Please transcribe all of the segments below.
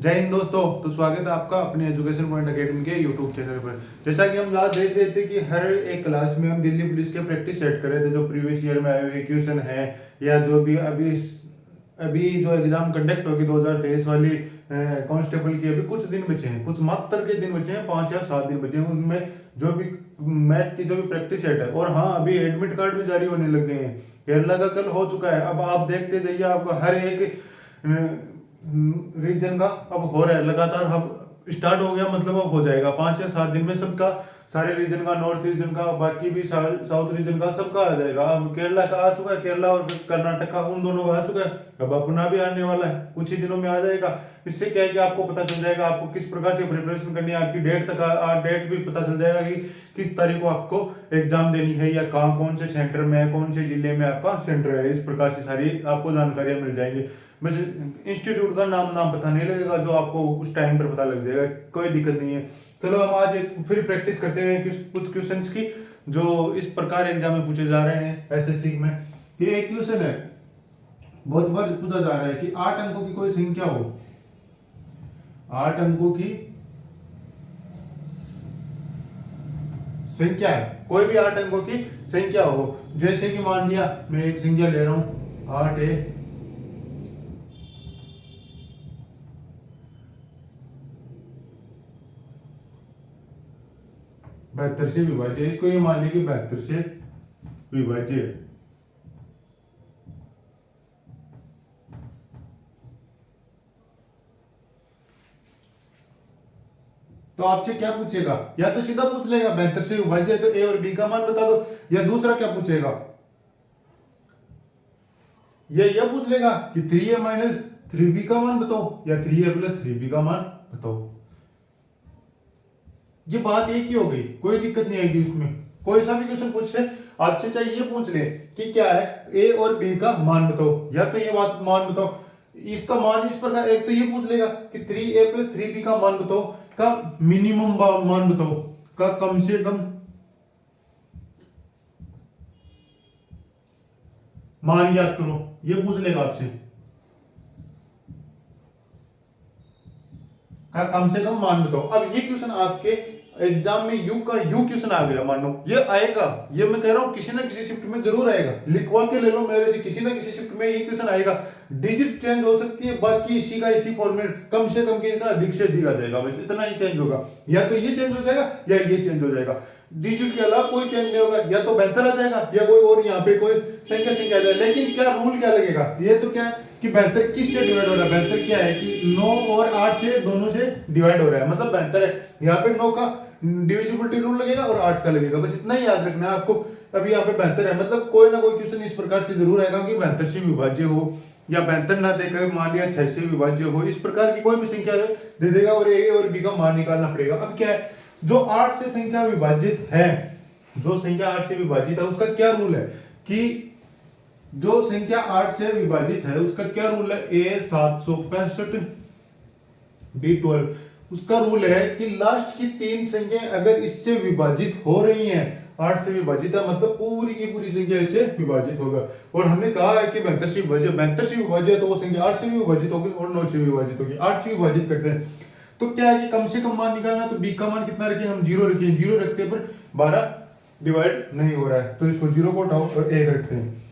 जय हिंद दोस्तों। तो स्वागत है आपका अपने एजुकेशन पॉइंट एकेडमी के यूट्यूब चैनल पर। जैसा कि हम लास्ट देख रहे थे कि हर एक क्लास में हम दिल्ली पुलिस के प्रैक्टिस सेट कर रहे थे, जो प्रीवियस ईयर में आए हुए क्वेश्चन है या जो भी अभी अभी जो एग्जाम कंडक्ट होगी 2023 वाली कांस्टेबल की, अभी कुछ दिन बचे हैं, कुछ मात्र के दिन बचे हैं, 5 या 7 दिन बचे हैं। उनमें जो भी मैथ की जो भी प्रैक्टिस सेट है, और हाँ अभी एडमिट कार्ड भी जारी होने लग गए हैं। केरला का कल हो चुका है। अब आप देखते जाइए, आपको हर एक रीजन का अब हो रहा है लगातार। अब स्टार्ट हो गया, मतलब अब हो जाएगा 5 या 7 दिन में सबका, सारे रीजन का, नॉर्थ रीजन का, बाकी भी साउथ रीजन का, सबका आ जाएगा। अब केरला का आ चुका है, केरला और कर्नाटक का, उन दोनों का आ चुका है। अब अपना भी आने वाला है, कुछ ही दिनों में आ जाएगा। इससे क्या है कि आपको पता चल जाएगा आपको किस प्रकार से प्रिपरेशन करनी है। आपकी डेट तक डेट भी पता चल जाएगा कि किस तारीख को आपको एग्जाम देनी है, या कहाँ कौन से सेंटर में है, कौन से जिले में आपका सेंटर है। इस प्रकार से सारी आपको जानकारियां मिल जाएंगी। बस इंस्टीट्यूट का नाम पता नहीं लगेगा, जो आपको उस टाइम पर पता लग जाएगा, कोई दिक्कत नहीं है। चलो हम आज फिर प्रैक्टिस करते हैं कुछ क्वेश्चंस की, जो इस प्रकार एग्जाम में पूछे जा रहे हैं एसएससी में। कि एक क्वेश्चन है, बहुत बार पूछा जा रहा है कि 8 अंकों की कोई संख्या हो, 8 अंकों की संख्या है, कोई भी 8 अंकों की संख्या हो। जैसे कि मान लिया मैं एक संख्या ले रहा हूं 8 है, 72 से विभाज्य। इसको ये मान लिया कि 72 से विभाज्य है। तो आपसे क्या पूछेगा, या तो सीधा पूछ लेगा 72 से विभाज्य है तो ए और बी का मान बता दो, या दूसरा क्या पूछेगा, यह पूछ लेगा कि 3a माइनस 3b का मान बताओ, या 3a प्लस 3b का मान बताओ। ये बात एक ही हो गई, कोई दिक्कत नहीं आएगी उसमें। कोई सा भी क्वेश्चन पूछ से आपसे चाहिए ये पूछ ले कि क्या है ए और बी का मान बताओ, या तो ये बात मान बताओ। इसका मान इस प्रकार, एक तो ये पूछ लेगा कि 3a प्लस 3b का मान बताओ, का मिनिमम मान बताओ, का कम से कम मान याद करो, ये पूछ लेगा आपसे। का कम से कम मान बताओ। अब ये क्वेश्चन आपके एग्जाम में यू का यू क्वेश्चन आ गया, मान लो ये आएगा, ये मैं कह रहा हूं किसी ना किसी शिफ्ट में जरूर आएगा, लिखवा के ले लो मेरे से, किसी ना किसी शिफ्ट में ये क्वेश्चन आएगा। डिजिट चेंज हो सकती है, बाकी इसी का इसी फॉर्मेट, कम से कम कितना, अधिक से अधिक आ जाएगा, बस इतना ही चेंज होगा। या तो ये चेंज हो जाएगा या ये चेंज हो जाएगा, डिजिट के अलावा कोई चेंज नहीं होगा। या तो बेहतर आ जाएगा या कोई और यहाँ पे कोई संख्या आ जाएगा। लेकिन क्या रूल क्या लगेगा, ये तो क्या है कि बेहतर किस से डिवाइड हो रहा है। बेहतर क्या है कि 9 और 8 से, दोनों से डिवाइड हो रहा है, मतलब बेहतर है। यहाँ पे 9 का डिविजिबिलिटी रूल लगेगा और 8 का लगेगा, बस इतना ही याद रखना है आपको। अभी यहाँ पे बेहतर है, मतलब कोई ना कोई क्वेश्चन इस प्रकार से जरूर आएगा कि बेहतर से विभाज्य हो, या बेहतर ना देकर मान लिया 6 से विभाज्य हो, इस प्रकार की कोई भी संख्या दे देगा और ए और बी का मान निकालना पड़ेगा। अब क्या है, जो 8 से संख्या विभाजित है, जो संख्या 8 से विभाजित है, उसका क्या रूल है कि जो संख्या 8 से विभाजित है उसका क्या रूल है, ए 765 बी 12। उसका रूल है कि लास्ट की 3 संख्याएं अगर इससे विभाजित हो रही हैं, 8 से विभाजित है मतलब पूरी की पूरी संख्या इससे विभाजित होगा। और हमने कहा है कि 72 से विभाजित है तो वो संख्या 8 से भी विभाजित होगी और 9 से भी विभाजित होगी। 8 से विभाजित करते हैं तो क्या है कि कम से कम मान निकालना, तो बी का मान कितना रखें हम, 0 रखें। 0 रखते पर 12 डिवाइड नहीं हो रहा है, तो इसको 0 को उठाओ और 1 रखते हैं।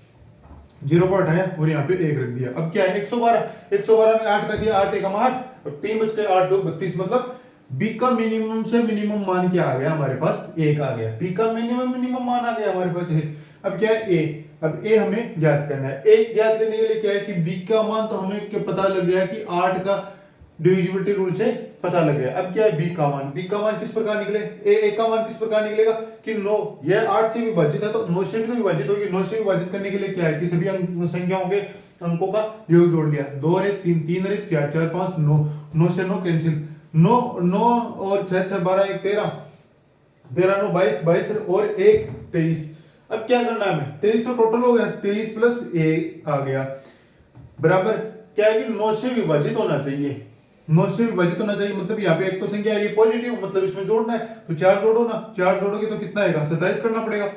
0 को हटाया और यहाँ पे 1 रख दिया। अब क्या है 112 में 8 का दिया, 8 एकम 8 और 3 बच गए, 8 2 32, मतलब बी का मिनिमम से मिनिमम मान क्या आ गया हमारे पास, 1 आ गया। बी का मिनिमम मान आ गया हमारे पास 1। अब क्या है ए, अब ए हमें ज्ञात करना है। ए ज्ञात करने के लिए क्या है कि बी का मान तो हमें क्या पता लग गया कि 8 का डिविजिबिलिटी रूल से पता लग गया। अब क्या है बी का मान, बी का मान किस प्रकार निकले, ए का मान किस प्रकार निकलेगा कि 9, यह 8 से विभाजित है तो 9 से भी तो विभाजित होगी। 9 से विभाजित करने के लिए क्या है कि सभी संख्याओं के अंकों का योग जोड़ लिया, 2 और 1 3, 3 और 1 4, 4 5 9, 9 से 9 कैंसिल, 9 और 6 6 12 1 13, 13 9 22, 22 और 1 23। अब क्या करना है हमें, 23 तो टोटल हो गया, 23 प्लस 1 आ गया बराबर क्या है कि 9 से विभाजित होना चाहिए। 9 से विभाजित होना चाहिए मतलब यहाँ पे एक तो संख्या आएगी पॉजिटिव, मतलब इसमें जोड़ना है तो 4 जोड़ो ना, 4 जोड़ोगे तो कितना आएगा 27 करना पड़ेगा।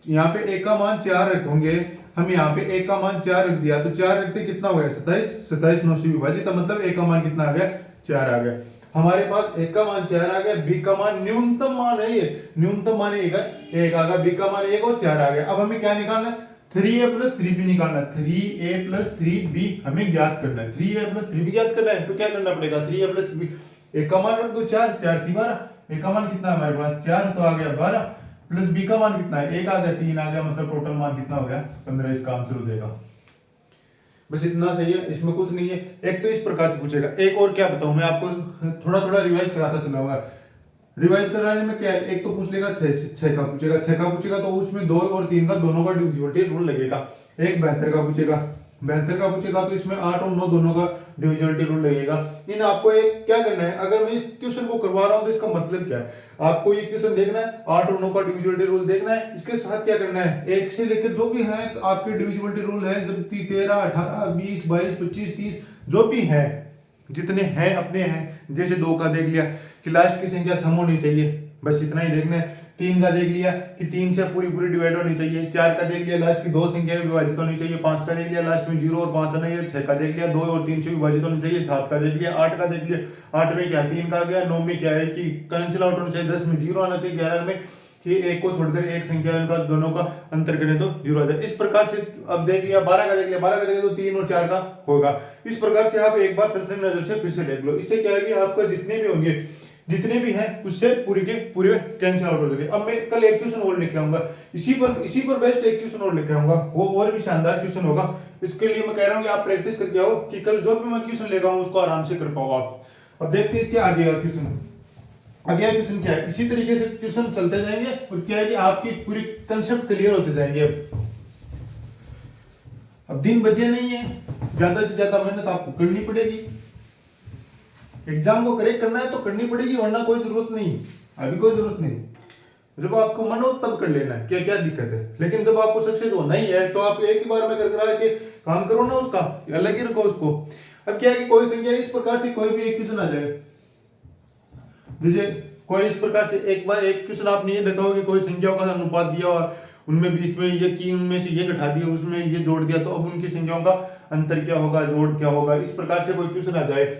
यहाँ पे एक का मान 4 रखोगे, हम यहाँ पे एक का मान 4 रख दिया तो 4 रखते कितना हो गया 27, 27 9 से विभाजित, मतलब एक का मान कितना आ गया 4 आ गया। हमारे पास एक का मान 4 आ गया, बी का मान न्यूनतम मान है, ये न्यूनतम मान एक है, 1 आ गया, बी का मान 1 और 4 आ गया। अब हमें क्या निकालना है, 3a प्लस 3b निकालना है। 3a प्लस 3b हमें ज्ञात करना है, 3a प्लस 3b ज्ञात करना है। तो क्या करना पड़ेगा, 3a प्लस 3b, एक का मान रख दो 4, 4 3 12, एक का मान कितना है हमारे पास 4, तो आ गया 12, प्लस b का मान कितना है 1 आ गया, 3 आ गया, मतलब टोटल मान कितना हो गया 15। इसका आंसर हो जाएगा। बस इतना सही है, इसमें कुछ नहीं है। एक तो इस प्रकार से पूछेगा, एक और क्या बताऊं मैं आपको, थोड़ा थोड़ा रिवाइज कराता चलाऊंगा। रिवाइज कराने में क्या है, एक तो पूछ लेगा 6 का पूछेगा, 6 का पूछेगा तो उसमें 2 और 3 का दोनों का डिविजिबिलिटी रूल लगेगा। एक 72 का पूछेगा, 72 का पूछेगा तो इसमें 8 और 9 दोनों का डिविजिबिलिटी रूल लगेगा। इन आपको एक क्या करना है, अगर मैं इस क्वेश्चन को करवा रहा हूं तो इसका मतलब क्या है, आपको ये क्वेश्चन देखना है, 8 और 9 का डिविजिबिलिटी रूल देखना है, इसके साथ क्या करना है, एक से लेकर जो भी है आपके डिविजिबिलिटी रूल है, जब 13 18 20 22 25 30 जो भी है, जितने हैं अपने हैं, जैसे 2 का देख लिया कि लास्ट की संख्या सम होनी चाहिए, बस इतना ही देखना है। 3 का देख लिया कि 3 से पूरी पूरी डिवाइड होनी चाहिए। 4 का देख लिया लास्ट की 2 संख्या में विभाजित होनी चाहिए। 5 का देख लिया लास्ट में 0 और 5 नहीं है। 6 का देख लिया 2 और 3 से विभाजित होनी चाहिए। 7 का देख लिया, 8 का देख लिया, 8 में क्या 3 का आ गया, 9 में क्या है कि कैंसिल आउट होना चाहिए, 10 में 0 आना चाहिए, 11 में कि एक को छोड़कर एक संख्या इनका दोनों का अंतर करें तो 0 आ जाए। इस प्रकार से अब देख लिया, 12 का देख लिया, 12 का देख लिया तो 3 और 4 का होगा। इस प्रकार से आप एक बार सरसरी नजर से फिर से देख लो। इससे क्या है कि आपका जितने भी होंगे, जितने भी हैं उससे पूरे के पूरे कैंसिल आउट हो जाएंगे। अब मैं कल एक क्वेश्चन और लेके आऊंगा, इसी पर बेस्ट एक क्वेश्चन और लेके आऊंगा, वो और भी शानदार क्वेश्चन होगा। इसके लिए मैं कह रहा हूँ कि आप प्रैक्टिस करके आओ कि कल जो भी मैं क्वेश्चन लेकर आऊँ उसको आराम से कर पाओ आप। अब देखते हैं इसके आगे का क्वेश्चन। अगला क्वेश्चन क्या है, इसी तरीके से क्वेश्चन चलते जाएंगे और क्या है कि आपकी पूरी कंसेप्ट क्लियर होते जाएंगे। अब दिन बचे नहीं है, ज्यादा से ज्यादा मेहनत आपको करनी पड़ेगी। एग्जाम को करेक्ट करना है तो करनी पड़ेगी, वरना कोई जरूरत नहीं, अभी कोई जरूरत नहीं। जब आपको मन हो तब कर लेना है, क्या क्या दिक्कत है। लेकिन जब आपको सक्सेस हो नहीं है तो आप एक ही बार में कर करा के काम करो ना, उसका अलग ही रखो उसको। अब क्या है कि कोई संख्या इस प्रकार से कोई भी एक क्वेश्चन आ जाए, जैसे कोई इस प्रकार से एक बार एक क्वेश्चन आपने ये देखा होगा कि कोई संख्याओं का अनुपात दिया और उनमें बीच में ये की, उनमें से ये घटा दिया, उसमें ये जोड़ दिया, तो अब उनकी संख्याओं का अंतर क्या होगा, जोड़ क्या होगा। इस प्रकार से कोई क्वेश्चन आ जाए,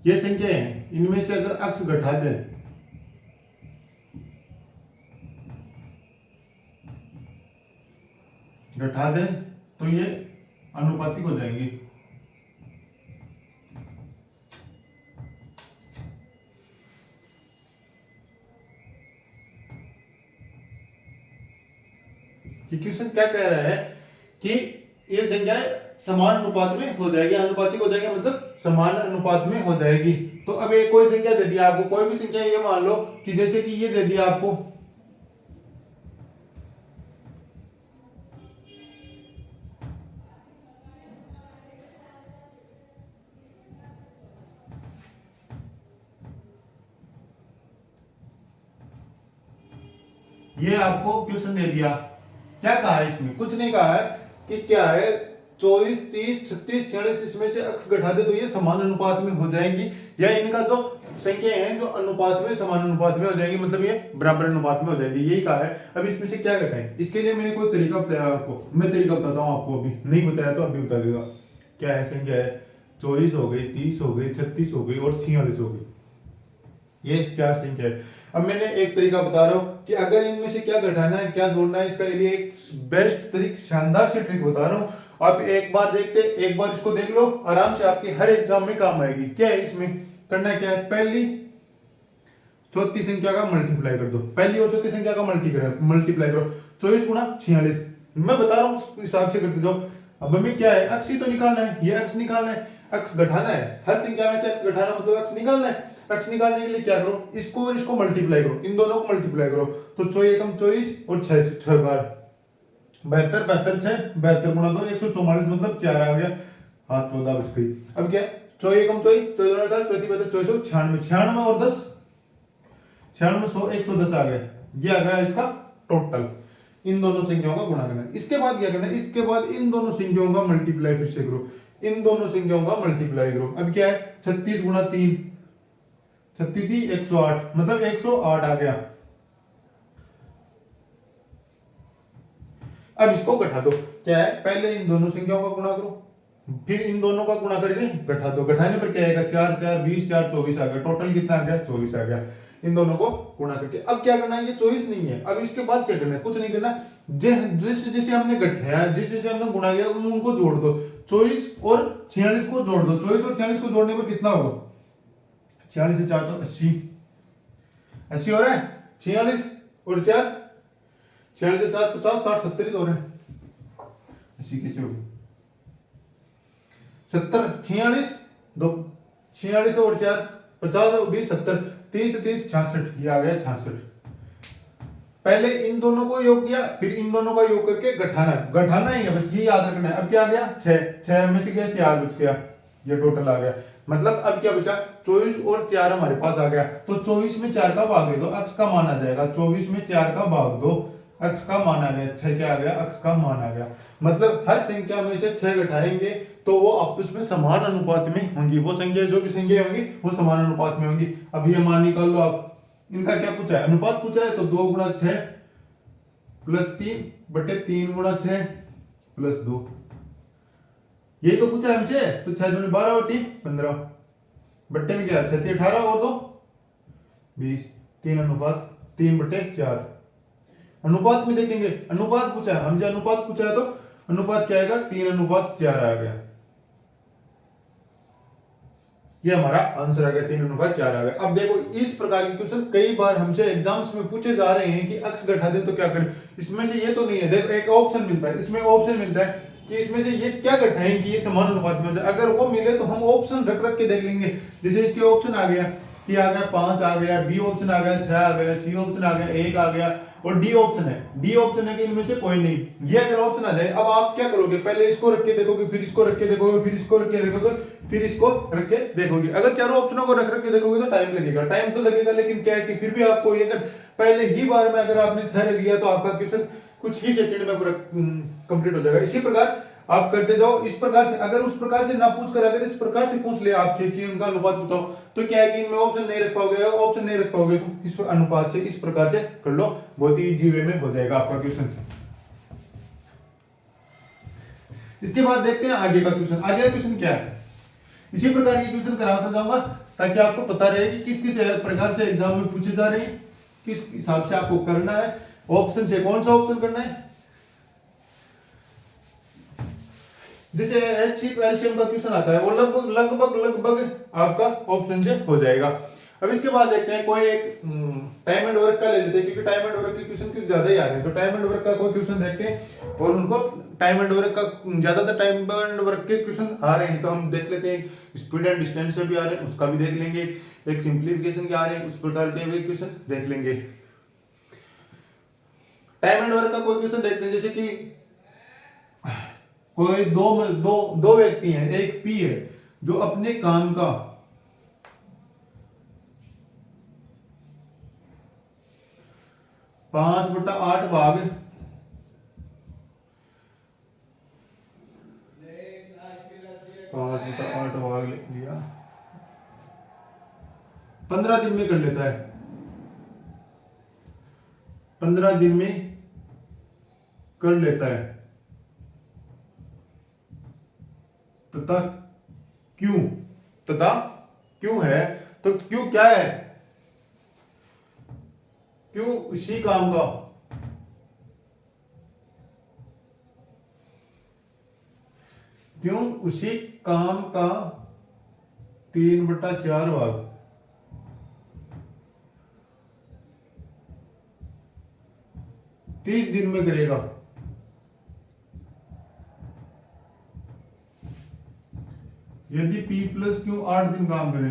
ये संख्या है, इनमें से अगर अक्स घटा दें तो ये अनुपातिक हो जाएंगी। कि क्वेश्चन क्या कह रहा है कि ये संख्याएं समान अनुपात में हो जाएगी, अनुपातिक हो जाएगी, मतलब समान अनुपात में हो जाएगी। तो अब एक कोई संख्या दे दिया आपको, कोई भी संख्या ये मान लो कि जैसे कि ये दे दिया आपको, ये आपको क्वेश्चन दे दिया, क्या कहा है इसमें, कुछ नहीं कहा है कि क्या है 24 30 36 46 इसमें से अक्स घटा दे तो ये समान अनुपात में हो जाएंगी, या इनका जो संख्या है जो अनुपात में समान अनुपात में हो जाएंगी, मतलब ये बराबर अनुपात में हो जाएगी, यही कहा है। अब इसमें से क्या घटाएं, इसके लिए मैंने कोई तरीका बताया आपको, मैं तरीका बताता हूँ आपको, अभी नहीं बताया तो अभी बता देगा। क्या है, संख्या है 24 हो गई, 30 हो गई, 36 हो गई और 46 हो गई, ये 4 संख्या है। अब मैंने एक तरीका बता रहा हूं कि अगर इनमें से क्या घटाना है क्या जोड़ना है, इसका लिए एक बेस्ट तरीका शानदार से ट्रिक बता रहा हूं। आप एक बार देखते, एक बार इसको देख लो, आराम से आपके हर एग्जाम में काम आएगी। क्या है इसमें करना, क्या है, पहली चौथी संख्या का मल्टीप्लाई कर दो, पहली और चौथी संख्या का मल्टीप्लाई करो, 24 गुणा 46, मैं बता रहा हूं उस हिसाब से करते जाओ। अब हमें क्या है, अक्स ही तो निकालना है, ये अक्स निकालना है, अक्स घटाना है, हर संख्या में से अक्स घटाना मतलब अक्स निकालना है। अक्स निकालने के लिए क्या करो, इसको और इसको मल्टीप्लाई करो, इन दोनों को मल्टीप्लाई करो, तो 24 एकम 24 और 6 बार 72 72 6 72 गुणा 2 144 मतलब 4 आ गया, हाथ तो बच गई। अब क्या, 24 एकम 24 24 24 24 96 96 और 10 96 100 110 आ गए, ये आ गया इसका टोटल। इन दोनों संख्याओं का गुणा करना है। इसके बाद क्या करना है, इसके बाद इन दोनों संख्याओं का मल्टीप्लाई फिर से करो, इन दोनों संख्याओं का मल्टीप्लाई करो। अब क्या है 36 गुणा 3, 36 108, मतलब 108 आ गया। अब इसको घटा दो, क्या है पहले इन दोनों संख्याओं का गुणा करो, फिर इन दोनों का गुणा करके घटा दो। घटाने पर क्या आएगा 4 4 20 4 24 आ गया। टोटल कितना आ गया 24 आ गया। इन दोनों को गुणा करके अब क्या करना है, ये 24 नहीं है। अब इसके बाद क्या करना है, कुछ नहीं करना, जैसे जैसे हमने घटाया, जैसे जैसे हमने गुणा किया उनको जोड़ दो। 24 और 46 को जोड़ दो। 24 और 46 को जोड़ने पर कितना होगा, 46 से 4 तो 80, 80 हो रहा है। 46 और 4, 46 से 4 50, 60 70 ही तो हो रहे हैं। 80 कैसे होगी, 70, 46 दो, 46 और 4 50 और 20 70, 30 30 66, ये आ गया 66। पहले इन दोनों को योग किया, फिर इन दोनों का योग करके घटाना ही है, बस ये याद रखना है। अब क्या आ गया 6 में से क्या 4 बच गया, ये टोटल आ गया। मतलब अब क्या बचा 24 और 4 हमारे पास आ गया। तो 24 में 4 का भाग दे दो, अक्स का मान आ जाएगा। 24 में 4 का भाग दो, अक्स का मान आ गया। 6 क्या आ गया, अक्स का मान आ गया। मतलब हर संख्या में से 6 घटाएंगे तो वो आपस में समान अनुपात में होंगी। वो संख्या जो भी संख्या होंगी वो समान अनुपात में होंगी। अब ये मान निकाल लो आप, इनका क्या पूछा है, अनुपात पूछा है, तो 2 गुणा 6 प्लस 3 बटे 3 गुणा 6 प्लस 2, यही तो पूछा है हमसे। तो 6 दूनी 12 और 3 15, बट्टे में क्या 6 18 और 2 20, 3 अनुपात 3 बटे 4। अनुपात में देखेंगे, अनुपात पूछा है हमसे, अनुपात पूछा है तो अनुपात क्या आएगा 3 अनुपात 4 आ गया। ये हमारा आंसर आ गया, 3 अनुपात 4 आ गया। अब देखो इस प्रकार के क्वेश्चन कई बार हमसे एग्जाम्स में पूछे जा रहे हैं कि अक्स घटा दें तो क्या करें। इसमें से ये तो नहीं है, देखो एक ऑप्शन मिलता है, इसमें ऑप्शन मिलता है कि इसमें से ये क्या घटाएं कि ये समान अनुपात में हो जाए। अगर वो मिले तो हम ऑप्शन रख रख के देख लेंगे। जैसे इसके ऑप्शन आ गया कि आ गया 5 आ गया, बी ऑप्शन आ गया 6 आ गया, सी ऑप्शन आ गया 1 आ गया, और डी ऑप्शन है, डी ऑप्शन है कि इनमें से कोई नहीं। ये अगर ऑप्शन आ जाए, अब आप क्या करोगे, पहले इसको रख के देखोगे, फिर इसको रख के देखोगे, फिर इसको रख के देखोगे, फिर इसको रख के देखोगे। अगर चारों ऑप्शनों को रख रख के देखोगे तो टाइम लगेगा, टाइम तो लगेगा, लेकिन क्या है कि फिर भी आपको ये अगर पहले ही बार में अगर आपने 6 रख लिया तो आपका क्वेश्चन कुछ ही सेकंड में पूरा कंप्लीट हो जाएगा। इसी प्रकार आप करते जाओ। इस प्रकार से अगर उस प्रकार से ना पूछ कर अगर इस प्रकार से पूछ ले आपसे कि उनका अनुपात बताओ, तो क्या है कि इनमें ऑप्शन नहीं रख पाओगे, ऑप्शन नहीं रख पाओगे तो इस अनुपात से इस प्रकार से कर लो, बहुत ही इजी वे में हो जाएगा आपका क्वेश्चन। इसके बाद देखते हैं आगे का क्वेश्चन। आगे का क्वेश्चन क्या है, इसी प्रकार के क्वेश्चन कराता जाऊंगा ताकि आपको पता रहे कि किस किस प्रकार से एग्जाम में पूछे जा रहे हैं, किस हिसाब से आपको करना है, ऑप्शन से कौन सा ऑप्शन करना है। जैसे एलसीएम का क्वेश्चन आता है वो लगभग लगभग लगभग आपका ऑप्शन से हो जाएगा। अब इसके बाद देखते हैं कोई एक टाइम एंड वर्क का ले लेते हैं, क्योंकि टाइम एंड वर्क के क्वेश्चन कुछ ज्यादा ही आ रहे हैं। तो टाइम एंड वर्क का कोई क्वेश्चन देखते हैं और उनको टाइम एंड वर्क का ज्यादातर टाइम एंड वर्क के क्वेश्चन आ रहे हैं तो हम देख लेते हैं। स्पीड एंड डिस्टेंस से भी आ रहे हैं, उसका भी देख लेंगे। एक सिंप्लीफिकेशन के आ रहे हैं, उस प्रकार के भी क्वेश्चन देख लेंगे। टाइम एंड वर्क का कोई क्वेश्चन देखते हैं, जैसे कि कोई दो व्यक्ति हैं, एक पी है जो अपने काम का 5/8 भाग 5/8 भाग लिया 15 दिन में कर लेता है, 15 दिन में कर लेता है, तथा क्यों है, तो क्यों क्या है, क्यों उसी काम का क्यों उसी काम का 3/4 भाग 30 दिन में करेगा। यदि P प्लस क्यू 8 दिन काम करे,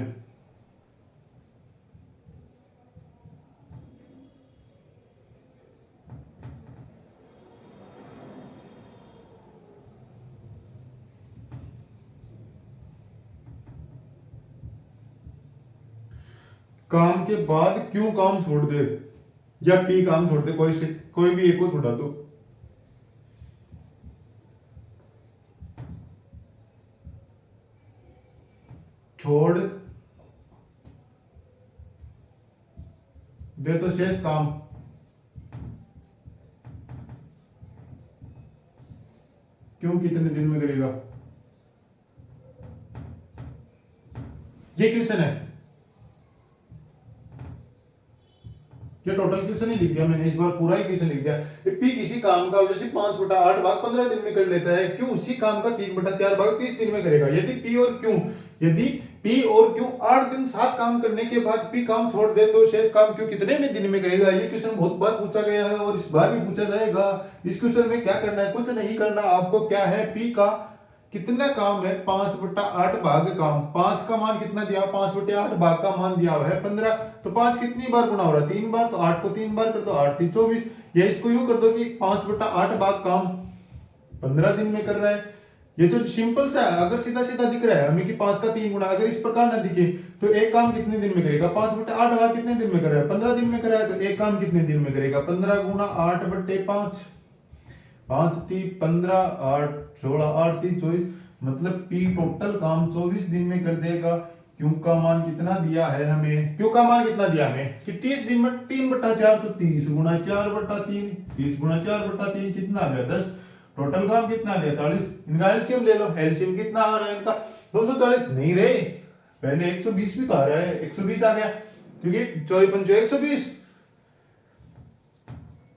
काम के बाद क्यों काम छोड़ दे, या पी काम छोड़ दे, कोई भी एक को छोड़ा दो। छोड़ दे तो शेष काम क्यों कितने दिन में करेगा। ये क्वेश्चन है, ये टोटल क्वेश्चन ही लिख दिया मैंने, इस बार पूरा ही क्वेश्चन लिख दिया। पी किसी काम का जैसे 5/8 भाग 15 दिन में कर लेता है, क्यों उसी काम का 3/4 भाग 30 दिन में करेगा। यदि पी और क्यू, यदि पी और क्यू 8 दिन 7 काम करने के बाद पी काम छोड़ दे तो शेष काम क्यू कितने में दिन में करेगा। ये क्वेश्चन बहुत बार पूछा गया है और इस बार भी पूछा जाएगा। इस क्वेश्चन में क्या करना है, कुछ नहीं करना आपको। क्या है, पी का कितना काम है, 5/8 भाग काम। 5 का मान कितना दिया, 5/8 भाग का मान दिया हुआ है 15। तो 5 कितनी बार गुना हो रहा है, 3 बार। तो 8 को 3 बार कर दो, 8 3 24। या इसको यूं कर दो कि 5/8 भाग काम 15 दिन में कर रहा है। ये तो सिंपल सा है, अगर सीधा सीधा दिख रहा है हमें कि 5 का 3 गुना, अगर इस प्रकार ना दिखे तो एक काम कितने दिन में करेगा। 5/8 भाग कितने दिन में कर रहा है, 15 दिन में कर रहा है। तो एक काम कितने दिन में करेगा, 15 गुना 8/5, 5 3 15, 8 16, 8 3 24। मतलब पी टोटल काम 24 दिन में कर देगा। क्यू का मान कितना दिया है हमें, क्यू का मान कितना दिया हमें कि 30 दिन में 3/4, तो 30 गुना 4/3, 30 गुना 4/3 कितना आ गया 10। टोटल काम कितना आ गया 40। इनका एलसीएम ले लो, एलसीएम कितना आ रहा है इनका 240। नहीं रे, पहले 120 भी तो आ रहा है, 120 आ गया क्योंकि 24 पंचो 120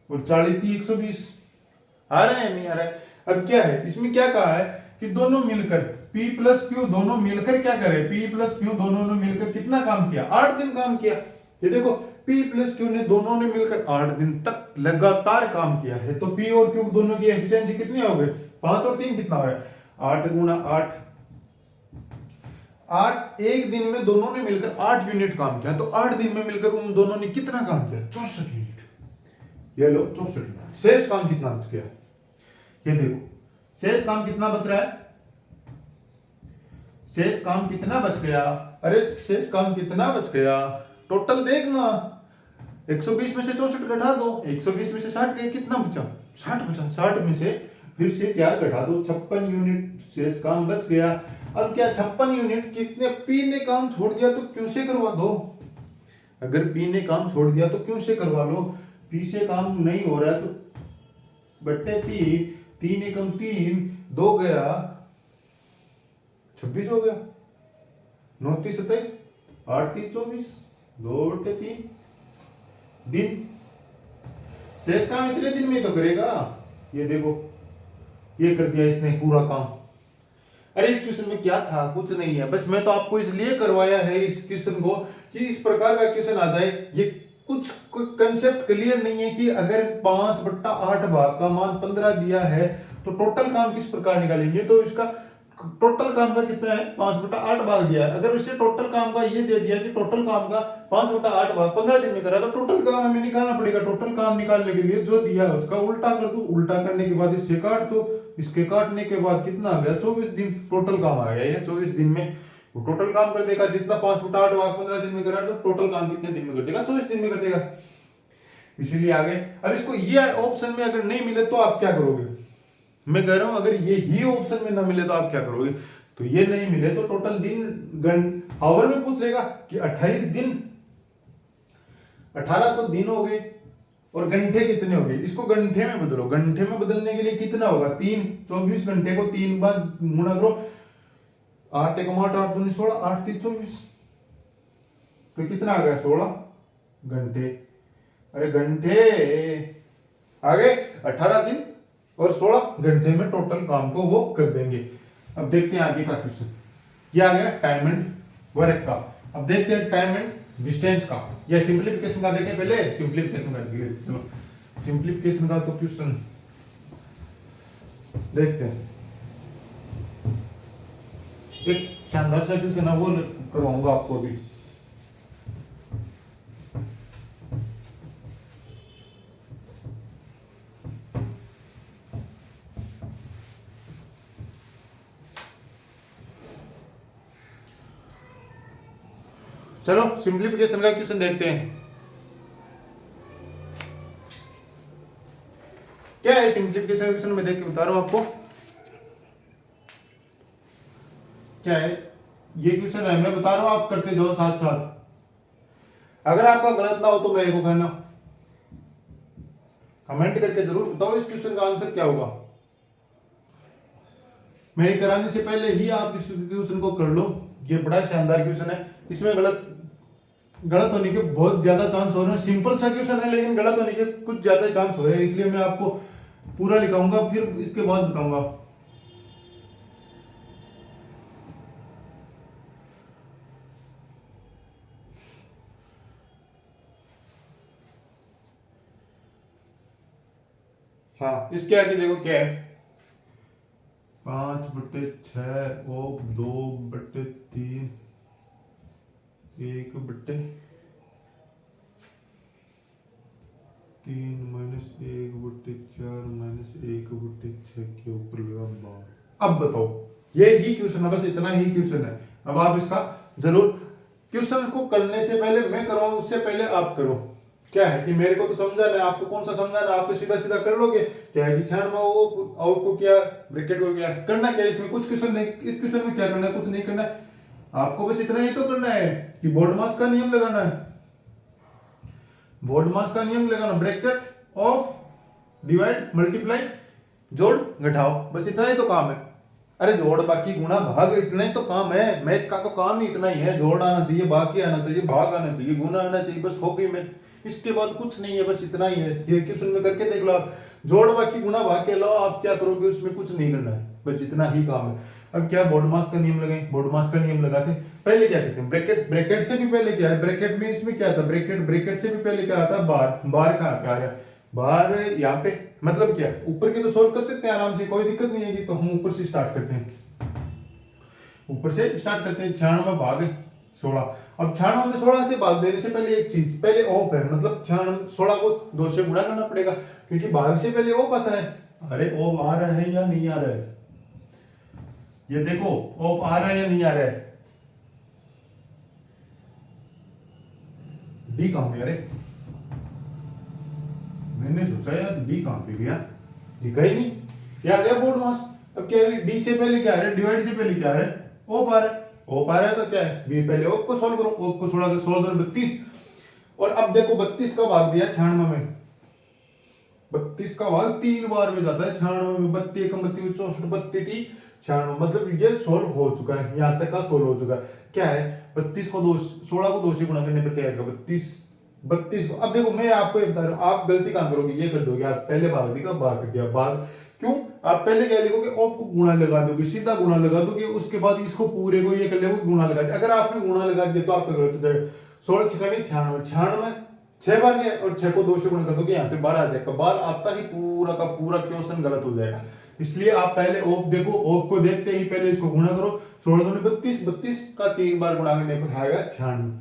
और 40 थी 120। आ रहा है नहीं आ रहा है। अब क्या है, इसमें क्या कहा है कि दोनों मिलकर P प्लस Q दोनों मिलकर क्या करे, P प्लस Q दोनों ने मिलकर कितना काम किया, 8 दिन काम किया। ये देखो P प्लस Q ने दोनों ने मिलकर 8 दिन तक लगातार काम किया है। तो P और Q दोनों की एफिशिएंसी कितनी हो गई, 5 और 3 कितना हो गया, 8 गुना 8। 8 एक दिन में दोनों ने मिलकर 8 यूनिट काम किया। तो 8 दिन में मिलकर उन दोनों ने कितना काम किया, 64 यूनिट। ये लो 64 यूनिट। शेष काम कितना बच गया, ये देखो शेष काम कितना बच रहा है, शेष काम कितना बच गया। अरे शेष काम कितना बच गया, टोटल देखना 120 में से 64 घटा दो, 120 में से 60 गए, कितना बचा 60 बचा। 60 में से फिर से 4 घटा दो, 56 यूनिट शेष काम बच गया। अब क्या 56 यूनिट कितने, पी ने काम छोड़ दिया तो क्यों से करवा दो। अगर पी ने काम छोड़ दिया तो क्यों से करवा लो। पी से काम नहीं हो रहा है तो बट्टे 3, 3 एकम 3, 2 गया 26 हो गया, 9 3 27, 8 3 24, 2/3 दिन। शेष काम इतने दिन में तो करेगा। ये देखो ये कर दिया इसने पूरा काम। अरे इस क्वेश्चन में क्या था, कुछ नहीं है, बस मैं तो आपको इसलिए करवाया है इस क्वेश्चन को कि इस प्रकार का क्वेश्चन आ जाए। ये कुछ कंसेप्ट क्लियर नहीं है कि अगर 5/8 भाग का मान 15 दिया है तो टोटल काम किस प्रकार निकालेंगे। तो इसका टोटल काम का कितना है, 5/8 भाग दिया है। अगर इससे टोटल काम का ये दे दिया कि टोटल काम का 5/8 भाग 15 दिन में करा, तो टोटल काम हमें निकालना पड़ेगा। टोटल काम निकालने के लिए जो दिया है उसका उल्टा कर दो, उल्टा करने के बाद इससे काट दो, इसके काटने के बाद कितना आ गया 24 दिन। टोटल काम आ गया ये 24 दिन में वो टोटल काम कर देगा। जितना 5/8 भाग 15 दिन में करा तो टोटल काम कितने दिन में कर देगा, 24 दिन में कर देगा। इसीलिए आगे अब इसको ये ऑप्शन में अगर नहीं मिले तो आप क्या करोगे, मैं कह रहा हूं अगर ये ही ऑप्शन में ना मिले तो आप क्या करोगे। तो ये नहीं मिले तो टोटल दिन आवर में पूछ लेगा कि 28 दिन, 18 तो दिन हो गए और घंटे कितने हो गए, इसको घंटे में बदलो। घंटे में बदलने के लिए कितना होगा 3, 24 घंटे को 3 बार गुणा करो, 8 1 8, 8 2 16, 8 3 24, तो कितना आ गया 16 घंटे। अरे घंटे आ गए 18 दिन और 16 घंटे में टोटल काम को वो कर देंगे। अब देखते हैं आगे का क्वेश्चन, ये आ गया टाइम एंड वर्क का। अब देखते हैं टाइम एंड डिस्टेंस का या सिंपलीफिकेशन का। देखें पहले सिंपलीफिकेशन का, चलो सिंपलीफिकेशन का तो क्वेश्चन देखते हैं। एक शानदार सा क्वेश्चन है वो करवाऊंगा आपको भी। चलो सिंपलीफिकेशन का क्वेश्चन देखते हैं। क्या है सिंप्लीफिकेशन क्वेश्चन में देख के बता रहा हूं आपको क्या है। ये क्वेश्चन है, मैं बता रहा हूं, आप करते जाओ साथ साथ। अगर आपका गलत ना हो तो मेरे को कहना, कमेंट करके जरूर बताओ इस क्वेश्चन का आंसर क्या होगा। मेरे कराने से पहले ही आप इस क्वेश्चन को कर लो। ये बड़ा शानदार क्वेश्चन है, इसमें गलत होने के बहुत ज्यादा चांस हो रहे हैं। सिंपल सा क्वेश्चन है लेकिन गलत होने के कुछ ज्यादा चांस हो रहे हैं, इसलिए मैं आपको पूरा लिखाऊंगा फिर इसके बाद बताऊंगा। हाँ, इसके आगे देखो क्या है, 5/6 और 2/3 1/3 -1/4 -1/6 के ऊपर लगा बार। अब बताओ, ये ही क्वेश्चन है, बस इतना ही क्वेश्चन है। अब आप इसका जरूर क्वेश्चन को करने से पहले मैं करवाऊं उससे पहले आप करो। क्या है कि मेरे को तो समझाना है, आपको कौन सा समझाना है, आप तो सीधा सीधा कर लोगे। क्या है कि क्षण में वो आउट को क्या ब्रैकेट को क्या करना, क्या इसमें कुछ क्वेश्चन नहीं, इस क्वेश्चन में क्या करना है, कुछ नहीं करना है। आपको बस इतना ही तो करना है कि बोर्ड मास का नियम लगाना है। बोर्ड मास का नियम लगाना, ब्रैकेट ऑफ डिवाइड मल्टीप्लाई जोड़ घटाओ, बस इतना ही तो काम है। अरे जोड़ बाकी गुणा भाग इतना ही तो काम है, मैथ का तो काम ही इतना ही है। जोड़ आना चाहिए, बाकी आना चाहिए, भाग आना चाहिए, गुणा आना चाहिए, बस हो गई मैथ। इसके बाद कुछ नहीं है, बस इतना ही है। ये क्वेश्चन में करके देख लो आप, जोड़ बाकी गुणा भाग के अलावा आप क्या करोगे, उसमें कुछ नहीं करना है, बस इतना ही काम है। अब क्या बोर्ड मास का नियम लगाएं, बोर्ड मास का नियम लगाते पहले क्या कहते हैं ब्रैकेट, ब्रैकेट से भी पहले क्या है, ब्रैकेट में इसमें क्या था, ब्रैकेट से भी पहले क्या आता है बार, बार कहाँ पे आ रहा है, बार यहाँ पे, मतलब क्या ऊपर के तो सोल्व कर सकते हैं आराम से, कोई दिक्कत नहीं है। तो हम ऊपर से स्टार्ट करते हैं, ऊपर से स्टार्ट करते हैं। 96 भाग 16। अब 96 में 16 से भाग देने से पहले एक चीज, पहले ऑफ है, मतलब 16 को 2 से गुणा करना पड़ेगा, क्योंकि भाग से पहले ऑफ आता है। अरे ऑफ आ रहा है या नहीं आ रहा है, ये देखो ऑफ आ रहा है या नहीं आ रहा है। डी कहां पे, अरे मैंने सोचा यार डी कहां पे गया, दिखा ही नहीं, ये आ गया बोर्ड मास। अब क्या है, डी से पहले क्या आ रहा है, डिवाइड से पहले क्या आ रहा है, ऑफ आ रहा है। ऑफ आ रहा है तो क्या है, बी पहले ऑफ को सॉल्व करो, ऑफ को 16 से 16 32। और अब देखो 32 का भाग दिया 96 में, 32 का भाग 3 बार में जाता है 96 में, 32 1 32 64 32 96, मतलब ये सोल्व हो चुका है, यहाँ तक का सोल्व हो चुका है। क्या है 32 को 2 16 को 2 से गुणा करने पर क्या आएगा 32 को। अब देखो मैं आपको ये बता रहा हूँ, आप गलती काम करोगे, ये कर दोगे आप, पहले भाग दिया भाग कर दिया, भाग क्यों, आप पहले क्या लिखोगे, ऑफ को गुणा लगा दोगे, सीधा गुणा लगा दोगे, उसके बाद इसको पूरे को ये कर लोगे गुणा लगा दिया। अगर आपने गुणा लगा दिया तो आपका गलत हो जाएगा। 16 96 96 6 बार गया और 6 को 2 से गुणा कर दोगे, यहाँ पे 12 आ जाएगा, 12 आता ही पूरा का पूरा क्वेश्चन गलत हो जाएगा। इसलिए आप पहले ऑफ देखो, ऑफ को देखते ही पहले इसको गुणा करो, 16 दूनी 32, 32 का 3 बार गुणा करने पर आएगा 96,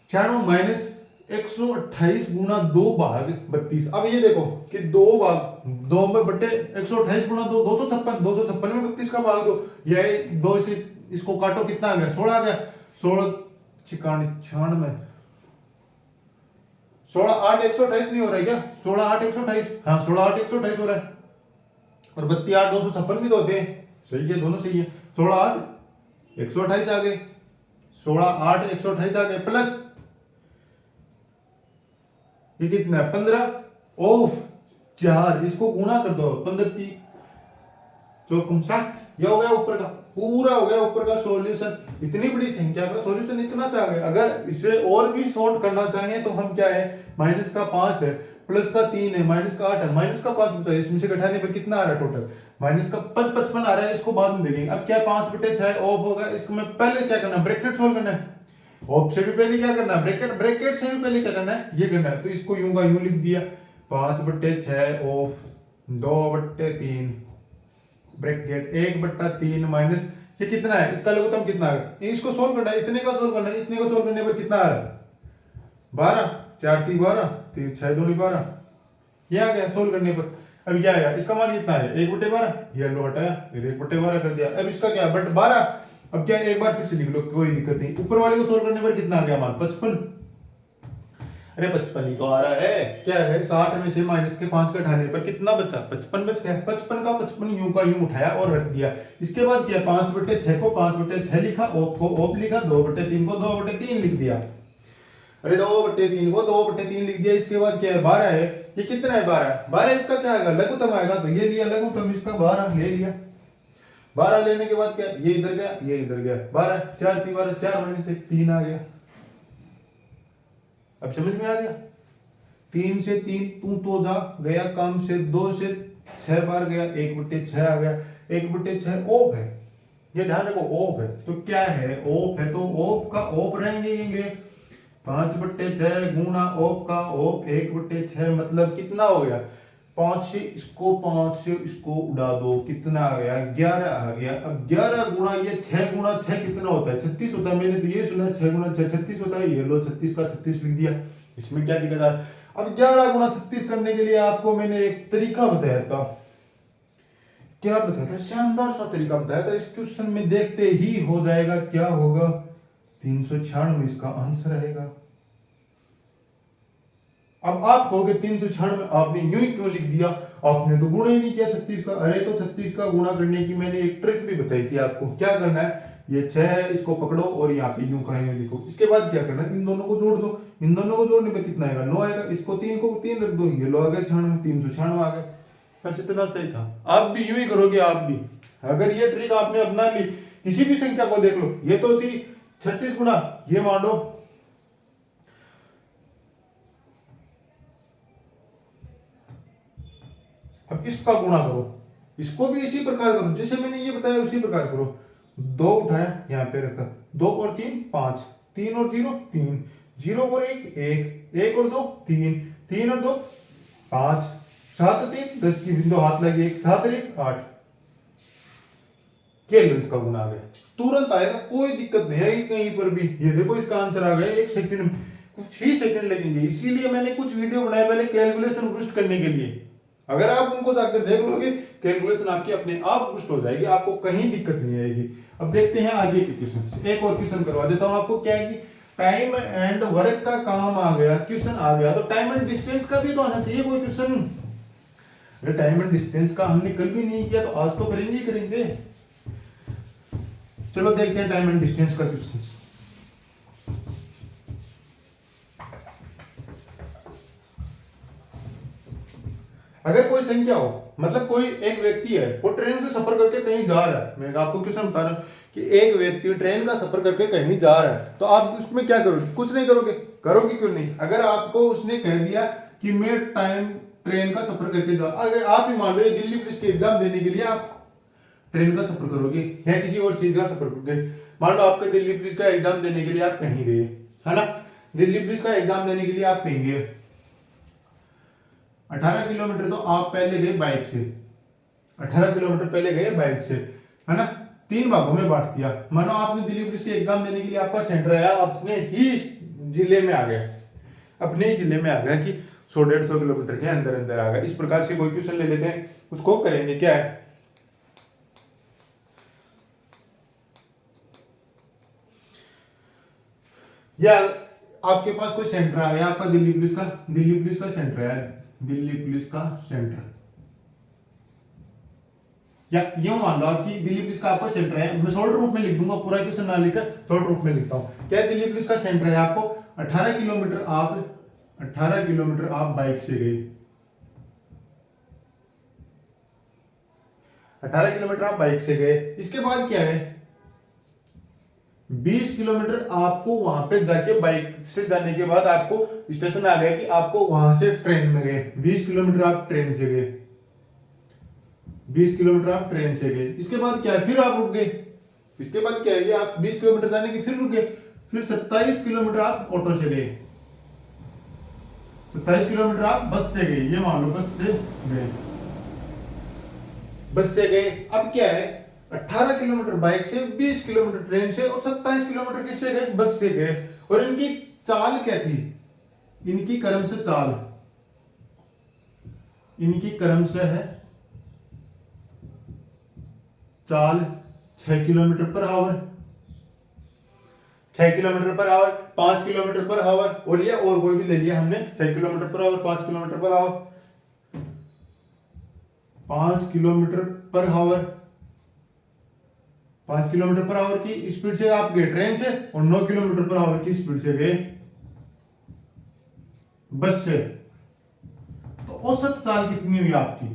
96 माइनस 128 गुणा 2 भाग 32। अब ये देखो कि 2 भाग 2 में बटे 128 गुणा 2 256, 256 में 32 का भाग दो, ये 2 से इसको काटो, कितना आ गया 16 आ गया, 16 96 16 8 128 नहीं हो रहा है क्या, 16 8 128, हाँ 16 8 128 हो रहा है, और 32 8 256 भी तो होते हैं, सही है दोनों सही है। 16 8 128 आ गए, 16 8 128 आ गए, प्लस ये कितना है 15 ओफ 4, इसको गुणा कर दो 15 3 चौक 60, ये हो गया ऊपर का पूरा, हो गया ऊपर का सॉल्यूशन। इतनी बड़ी संख्या का सॉल्यूशन इतना सा आ गया। अगर इसे और भी शॉर्ट करना चाहें तो हम क्या है, माइनस का 5 है, प्लस का 3 है, माइनस का 8 है, माइनस का 5 बचा है, इसमें से घटाने पर कितना आ रहा है टोटल, माइनस का 55 आ रहा है, इसको बाद में देखेंगे। अब क्या 5/6 ऑफ होगा, इसको मैं पहले क्या करना है ब्रैकेट सोल्व करना है, ऑफ से भी पहले क्या करना है ब्रैकेट, ब्रैकेट से भी पहले क्या करना है ये करना है। तो इसको यूं का यूं लिख दिया 5/6 ऑफ 2/3 ब्रैकेट 1/3 माइनस ये कितना है, इसका लघुत्तम कितना है, इसको सोल्व करना है, इतने का सोल्व करना है, इतने को सोल्व करने पर कितना आ रहा है 12, 4 3 12 3 6 2 12, ये आ गया सोल्व करने पर। अब क्या आएगा, इसका मान कितना है 1/12, ये लो हटाया फिर 1/12 कर दिया। अब इसका क्या बट 12, अब क्या एक बार फिर से लिख लो कोई दिक्कत नहीं, ऊपर वाले को सोल्व करने पर कितना आ गया मान 55। अरे 55 ही तो आ रहा है। क्या है, 60 में से माइनस के 5 घटाने पर कितना बचा, 55 बच गया। 55 का 55 यूं का यूं उठाया और रख दिया। इसके बाद क्या, 5/6 को 5/6 लिखा, ऑफ को ऑफ लिखा, 2/3 को 2/3 लिख दिया। अरे 2/3 को 2/3 लिख दिया। इसके बाद क्या है, 12 है। ये कितना है, 12। 12 इसका क्या आएगा, लघुत्तम आएगा, तो ये लिया लघुत्तम, इसका 12 ले लिया। 12 लेने के बाद क्या, ये इधर गया, ये इधर गया। 12 4 3 12, 4 में से 3 आ गया। अब समझ में आ गया। 3 से 3 तू तो जा गया काम से, 2 से 6 बार गया, 1/6 आ गया। 1/6 ऑफ है, ये ध्यान रखो, ऑफ है। तो क्या है, ऑफ है, तो ऑफ का ऑफ रहेंगे। 5/6 गुना ऑफ का ऑफ 1/6, मतलब कितना हो गया, 5 से इसको उड़ा दो, कितना आ गया, 11 आ गया। अब 11 गुणा ये 6 गुणा 6 कितना होता है, 36 होता है। मैंने तो ये सुना 6 गुणा 6 36 होता है। ये लो 36 का 36 लिख दिया, इसमें क्या दिक्कत है। अब 11 गुणा 36 करने के लिए आपको मैंने एक तरीका बताया था। क्या बताया था, शानदार सा तरीका बताया था। इस क्वेश्चन में देखते ही हो जाएगा, क्या होगा, 396 इसका आंसर रहेगा। अब आप कहोगे 396 आपने यूं ही क्यों लिख दिया, आपने तो गुणा ही नहीं किया 36 का। अरे तो 36 का गुणा करने की मैंने एक ट्रिक भी बताई थी आपको। क्या करना है, ये 6 है, इसको पकड़ो और यहाँ पे यूं का यूं लिखो। इसके बाद क्या करना है, इन दोनों को जोड़ दो। इन दोनों को जोड़ने पे कितना आएगा, 9 आएगा। इसको 3 को 3 रख दो, ये लो आ गया 96, 396 आ गया। बस इतना सही था। आप भी यूं ही करोगे, आप भी अगर ये ट्रिक आपने अपना ली, किसी भी संख्या को देख लो, ये तो थी 36 गुना, ये मान लो अब इसका गुणा करो, इसको भी इसी प्रकार करो जैसे मैंने ये बताया, उसी प्रकार करो। 2 उठाया, यहाँ पे रखा, 2 और 3 5, 3 और 0 3, 0 और 1 1, 1 और 2 3, 3 और 2 5, 7 3 10 की बिंदु हाथ लगी, 1 7 और 1 8। के लो इसका गुणा आ गया, तुरंत आएगा, कोई दिक्कत नहीं है कहीं पर भी। ये देखो इसका आंसर आ गया 1 सेकंड में, कुछ ही सेकंड लगेंगे। इसीलिए मैंने कुछ वीडियो बनाए पहले कैलकुलेशन बूस्ट करने के लिए। अगर आप उनको जाकर देख लोगे, कैलकुलेशन आपकी अपने आप बूस्ट हो जाएगी, आपको कहीं दिक्कत नहीं आएगी। अब देखते हैं आगे के क्वेश्चन। एक और क्वेश्चन करवा देता हूं आपको। क्या है कि टाइम एंड वर्क का काम आ गया, क्वेश्चन आ गया, तो टाइम एंड डिस्टेंस का भी तो आना चाहिए कोई क्वेश्चन। अरे टाइम एंड डिस्टेंस का हमने कल भी नहीं किया, तो आज तो करेंगे ही करेंगे। चलो देखते हैं टाइम एंड डिस्टेंस का क्वेश्चन। अगर कोई संख्या हो, मतलब कोई एक व्यक्ति है, वो ट्रेन से सफर करके कहीं जा रहा है। मैं आपको क्वेश्चन बता रहा हूं कि एक व्यक्ति ट्रेन का सफर करके कहीं जा रहा है, तो आप उसमें क्या करोगे, कुछ नहीं करोगे। करोगे क्यों नहीं, अगर आपको उसने कह दिया कि मैं ट्रेन का सफर करके जा, अगर आप ही मान लो दिल्ली पुलिस के एग्जाम देने के लिए आप ट्रेन का सफर करोगे या किसी और चीज का सफर करोगे। मान लो आपका दिल्ली पुलिस का एग्जाम देने के लिए आप कहीं गए, है ना, दिल्ली पुलिस का एग्जाम देने के लिए आप कहीं गए, 18 किलोमीटर तो आप पहले गए बाइक से, 18 किलोमीटर पहले गए बाइक से, है ना। 3 भागों में बांट दिया। मानो आपने दिल्ली पुलिस के एग्जाम देने के लिए आपका सेंटर आया अपने ही जिले में आ गया, अपने ही जिले में आ गया कि 100-150 किलोमीटर के अंदर अंदर आ गया। इस प्रकार से कोई क्वेश्चन ले लेते हैं, उसको करेंगे। क्या है, या आपके पास कोई सेंटर आ गया आपका दिल्ली पुलिस का सेंटर है, दिल्ली पुलिस का सेंटर, या यूं मान लो आपकी दिल्ली पुलिस का आपका सेंटर है। मैं शॉर्ट रूप में लिख दूंगा, पूरा क्वेश्चन ना लिखकर शॉर्ट रूप में लिखता हूं। क्या दिल्ली पुलिस का सेंटर है आपको 18 किलोमीटर, आप 18 किलोमीटर आप बाइक से गए, 18 किलोमीटर आप बाइक से गए। इसके बाद क्या है, 20 किलोमीटर आपको वहां पे जाके बाइक से जाने के बाद आपको स्टेशन आ गया कि आपको वहां से ट्रेन में गए, 20 किलोमीटर आप ट्रेन से गए, 20 किलोमीटर आप ट्रेन से गए। इसके बाद क्या है, फिर आप रुक गए। इसके बाद क्या है, आप 20 किलोमीटर जाने के फिर रुक गए, फिर 27 किलोमीटर आप ऑटो से गए, 27 किलोमीटर आप बस से गए, ये मान लो बस से गए, बस से गए। अब क्या है, 18 किलोमीटर बाइक से, 20 किलोमीटर ट्रेन से और 27 किलोमीटर किससे गए, बस से गए। और इनकी चाल क्या थी, इनकी क्रम से चाल, इनकी क्रम से है चाल 6 kilometre per hour, 6 kilometre per hour, 5 kilometre per hour, और ये और कोई भी ले लिया हमने 6 kilometre per hour, 5 kilometre per hour, 5 kilometre per hour, 5 kilometre per hour की स्पीड से आप गए ट्रेन से, और 9 किलोमीटर पर आवर की स्पीड से गए बस से। तो औसत चाल कितनी हुई आपकी?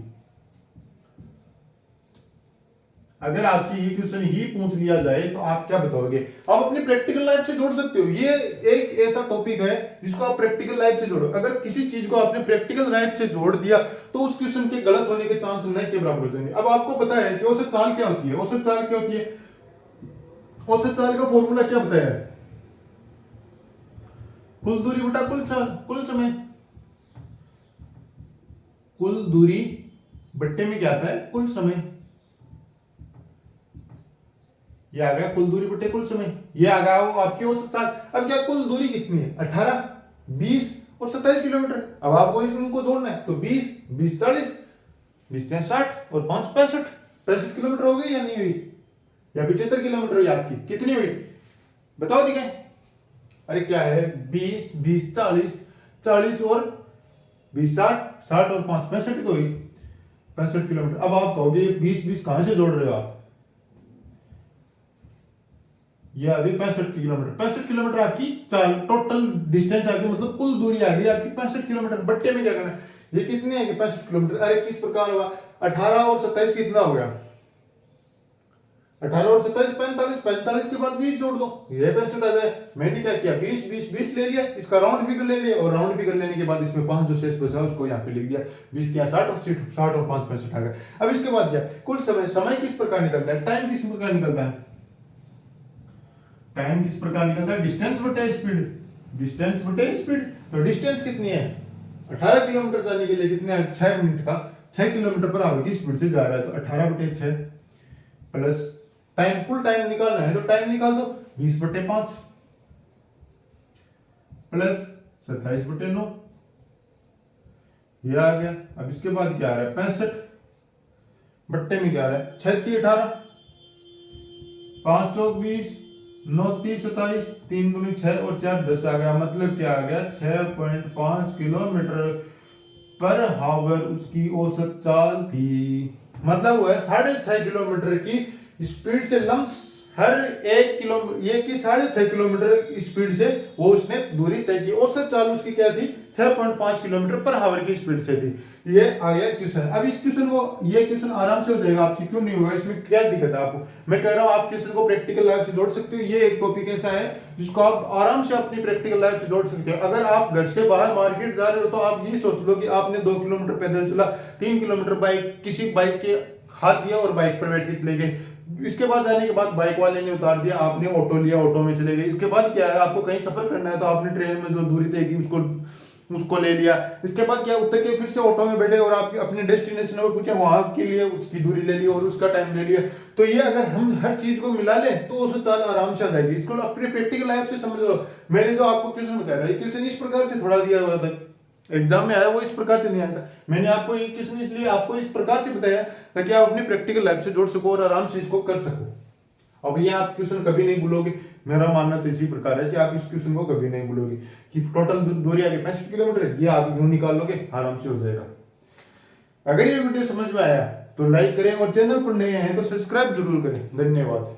अगर आपसे ये क्वेश्चन ही पूछ लिया जाए तो आप क्या बताओगे? आप अपनी प्रैक्टिकल लाइफ से जोड़ सकते हो। ये एक ऐसा टॉपिक है जिसको आप प्रैक्टिकल लाइफ से जोड़ो। अगर किसी चीज को आपने प्रैक्टिकल लाइफ से जोड़ दिया तो उस क्वेश्चन के गलत होने के चांस नहीं के बराबर हो जाएंगे। अब आपको पता है कि औसत चाल क्या होती है? औसत चाल क्या होती है? औसत चाल का फॉर्मूला क्या बताया है? कुल दूरी बटा कुल चाल, कुल समय। कुल दूरी बट्टे में क्या आता है? कुल समय। ये आ गया कुल दूरी बटे कुल समय। ये आ गया वो आपकी औसत चाल। अब क्या कुल दूरी कितनी है? 18, 20 और 27 किलोमीटर। अब आपको इनको जोड़ना है तो 20, 20 40, 20 60 और 5 65, 65 किलोमीटर हो गई या नहीं हुई? या 75 किलोमीटर हुई आपकी? कितनी हुई बताओ दिखाएं। अरे क्या है, 20 20 40, 40 और 20 60, 60 और 5 65 तो हुई 65 किलोमीटर। अब आप कहोगे 20 20 कहां से जोड़ रहे हो आप? ये आ गई 65 किलोमीटर। 65 किलोमीटर आपकी चाल टोटल डिस्टेंस आ गई, मतलब कुल दूरी आ गई आपकी 65 किलोमीटर। बट्टे में क्या करना है? ये कितने है? 65 किलोमीटर। अरे किस प्रकार हुआ? 18 और 27 कितना हो गया? 18 और 27 45, 45 के बाद 20 जोड़ दो, ये 65 आ जाए। मैंने क्या किया? 20 20 20 ले लिया, इसका राउंड फिगर ले लिया, और राउंड फिगर लेने के बाद इसमें 5 जो शेष बचा उसको यहाँ पे लिख दिया। 20 किया 60 और 60 और 5 65 आ गया। अब इसके बाद क्या? कुल समय। समय किस प्रकार निकलता है? टाइम किस प्रकार निकलता है? टाइम किस प्रकार निकलता है? डिस्टेंस बटे स्पीड। डिस्टेंस बटे स्पीड। तो डिस्टेंस कितनी है? 18 किलोमीटर जाने के लिए कितने है? 6 मिनट का 6 किलोमीटर पर आवर की स्पीड से जा रहा है, तो 18 बटे 6 प्लस टाइम, फुल टाइम निकालना है तो टाइम निकाल दो, 20 बटे 5 प्लस 27 बटे 9, ये आ गया। अब इसके बाद क्या आ रहा है? 65 बट्टे में क्या आ रहा है? 6 3 18, 5 चौक 20, 9 30 27, 3 दूनी 6 और 4 10 आ गया। मतलब क्या आ गया? 6.5 किलोमीटर पर हावर उसकी औसत चाल थी। मतलब वो है 6.5 किलोमीटर की स्पीड से लम्स हर 1 किलो, ये की 6.5 किलोमीटर स्पीड से वो उसने दूरी तय की। औसत चाल उसकी क्या थी? 6.5 किलोमीटर पर हावर की स्पीड से थी। ये आ गया क्वेश्चन। अब इस क्वेश्चन को, ये क्वेश्चन आराम से हो जाएगा आपसे, क्यों नहीं होगा? इसमें क्या दिक्कत है आपको? मैं कह रहा हूं आप क्वेश्चन को प्रैक्टिकल लाइफ से जोड़ सकते हो। ये एक टॉपिक ऐसा है जिसको आप आराम से अपनी प्रैक्टिकल लाइफ से जोड़ सकते हो। अगर आप घर से बाहर मार्केट जा रहे हो तो आप ये सोच लो कि आपने 2 किलोमीटर पैदल चला, 3 किलोमीटर बाइक, किसी बाइक के हाथ दिया और बाइक पर बैठ के चले गए। इसके बाद जाने के बाद बाइक वाले ने उतार दिया, आपने ऑटो लिया, ऑटो में चले गए। इसके बाद क्या है? आपको कहीं सफर करना है तो आपने ट्रेन में जो दूरी तय की उसको ले लिया। इसके बाद क्या? उतर के फिर से ऑटो में बैठे और आप अपने डेस्टिनेशन पर पूछे, वहां के लिए उसकी दूरी ले ली और उसका टाइम ले लिया। तो ये अगर हम हर चीज को मिला लें तो उस चाल आराम से आ जाएगी। इसको अपनी प्रैक्टिकल लाइफ से समझ लो। मैंने जो आपको क्वेश्चन बताया था, ये क्वेश्चन इस प्रकार से थोड़ा दिया हुआ था, एग्जाम में आया वो इस प्रकार से नहीं आया था। मैंने आपको ये क्वेश्चन इसलिए आपको इस प्रकार से बताया ताकि आप अपनी प्रैक्टिकल लाइफ से जोड़ सको और आराम से इसको कर सको। अब ये आप क्वेश्चन कभी नहीं भूलोगे। मेरा मानना तो इसी प्रकार है कि आप इस क्वेश्चन को कभी नहीं भूलोगे कि टोटल दूरी आगे 65 किलोमीटर, ये आप यूं निकाल लोगे, आराम से हो जाएगा। अगर ये वीडियो समझ में आया तो लाइक करें और चैनल पर नए हैं तो सब्सक्राइब जरूर करें। धन्यवाद।